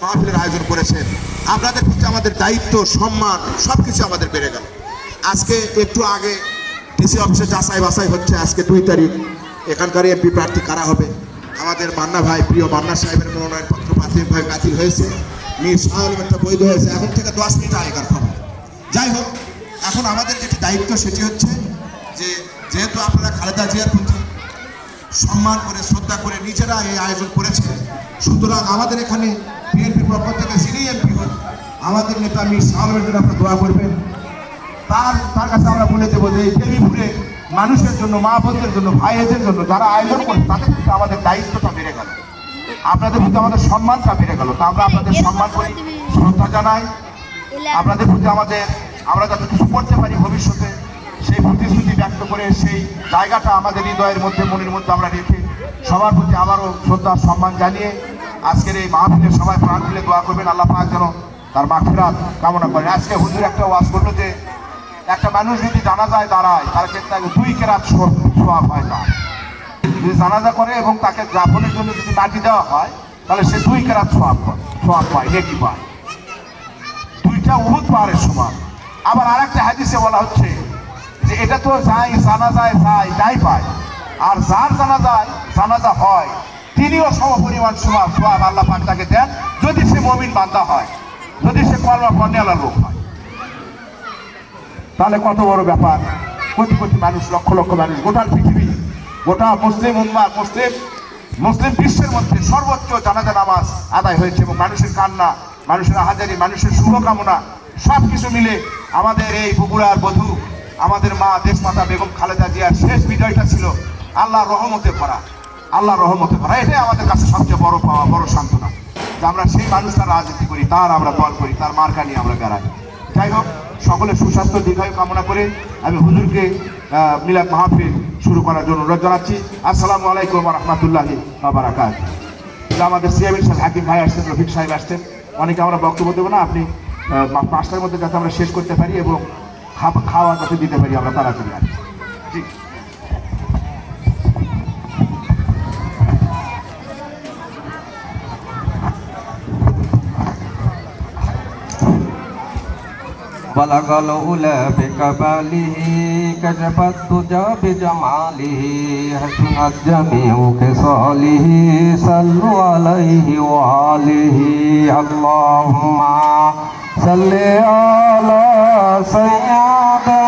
মাহফিলের আয়োজন করেছেন। আপনাদের প্রতি আমাদের দায়িত্ব, সম্মান সবকিছু আমাদের বেড়ে গেল। আজকে একটু আগে ডিসি অফিসে যাচাই বাছাই হচ্ছে। আজকে 2 তারিখ এখানকার এমপি প্রার্থী কারা হবে। আমাদের মান্না ভাই, প্রিয় মান্না সাহেবের মনোনয়নপত্র প্রাথমিকভাবে বাতিল হয়েছে, মীর শাহ আলমেরটা বৈধ হয়েছে। এখন থেকে 10 মিনিট আগেকার খবর। যাই হোক, এখন আমাদের যেটি দায়িত্ব সেটি হচ্ছে যে যেহেতু আপনারা খালেদা জিয়ার প্রতি সম্মান করে, শ্রদ্ধা করে নিজেরা এই আয়োজন করেছে, সুতরাং আমাদের এখানে বিএনপির পক্ষ থেকে যিনি এমপি হন, আমাদের নেতা মীর শাহ আলমের জন্য আপনারা দোয়া করবেন। তার কাছে আমরা বলে দেবো যে এই দেবীপুরে মানুষের জন্য, মা বোনদের জন্য, ভাইদের জন্য যারা আয়োজন করে তাদের প্রতি আমাদের দায়িত্বটা বেড়ে গেল, আপনাদের প্রতি আমাদের সম্মানটা বেড়ে গেল। তা আমরা আপনাদের সম্মান করি, শ্রদ্ধা জানাই। আপনাদের প্রতি আমরা যাতে কিছু করতে পারি ভবিষ্যতে, সেই প্রতিশ্রুতি ব্যক্ত করে সেই জায়গাটা আমাদের হৃদয়ের মধ্যে, মনের মধ্যে আমরা রেখে সবার প্রতি আবারও শ্রদ্ধা সম্মান জানিয়ে আজকের এই মাহফিলের সবাই প্রাণ খুলে দোয়া করবেন, আল্লাহ পাক যেন তার মাগফিরাত কামনা করেন। আজকে হুজুর একটা ওয়াজ করলো যে একটা মানুষ যদি জানাজায় দাঁড়ায় তার ক্ষেত্রে 2 কেরাত সওয়াব হয় না। যদি জানাজা করে এবং তাকে দাফনের জন্য যদি মাটি দেওয়া হয় তাহলে সে 2 কেরাত সওয়াব পায়, নেকি পায়, 2টা উহুদ পাহাড়ের সমান। আবার আরেকটা হাদিসে বলা হচ্ছে যে এটা তো জানাজায় যাই পায়, আর যার জানাজা হয় তিনিও সমপরিমাণ সওয়াব আল্লাহ পাক তাকে দেন, যদি সে মুমিন বান্দা হয়, যদি সে কলমা পড়নেওয়ালা লোক হয়। তাহলে কত বড় ব্যাপার! কোটি কোটি মানুষ, লক্ষ লক্ষ মানুষ, গোটা পৃথিবী, গোটা মুসলিম উম্মাহ, মুসলিম বিশ্বের মধ্যে সর্বোচ্চ জানাজা নামাজ আদায় হয়েছে এবং মানুষের কান্না, মানুষের হাজারি, মানুষের শুভকামনা সব কিছু মিলে আমাদের এই বগুড়ার বধূ, আমাদের মা দেশমাতা বেগম খালেদা জিয়ার শেষ বিজয়টা ছিল আল্লাহর রহমতে ভরা, এটাই আমাদের কাছে সবচেয়ে বড় পাওয়া, বড় সান্ত্বনা যে আমরা সেই মানুষটার রাজনীতি করি, তার আমরা দল করি, তার মার্কা নিয়ে আমরা বেড়াই। যাই হোক, সকলের সুস্বাস্থ্য দীর্ঘায়ু কামনা করে আমি হুজুরকে মিলাদ মাহফিল শুরু করার জন্য অনুরোধ জানাচ্ছি। আসসালামু আলাইকুম ওয়া রাহমাতুল্লাহি ওয়া বারাকাতুহু। আমাদের সিএমএর সাহেব, হাকিম ভাই আসছেন, রফিক সাহেব আসছেন, অনেকে আমরা বক্তব্য দেবো না, আপনি 5টার মধ্যে যাতে আমরা শেষ করতে পারি এবং খাওয়া যাতে দিতে পারি আমরা তাড়াতাড়ি আর জি। بلغ العلا بكماله كشف الدجى بجماله حسنت جميع خصاله صلوا عليه وآله اللهم صل على سيدنا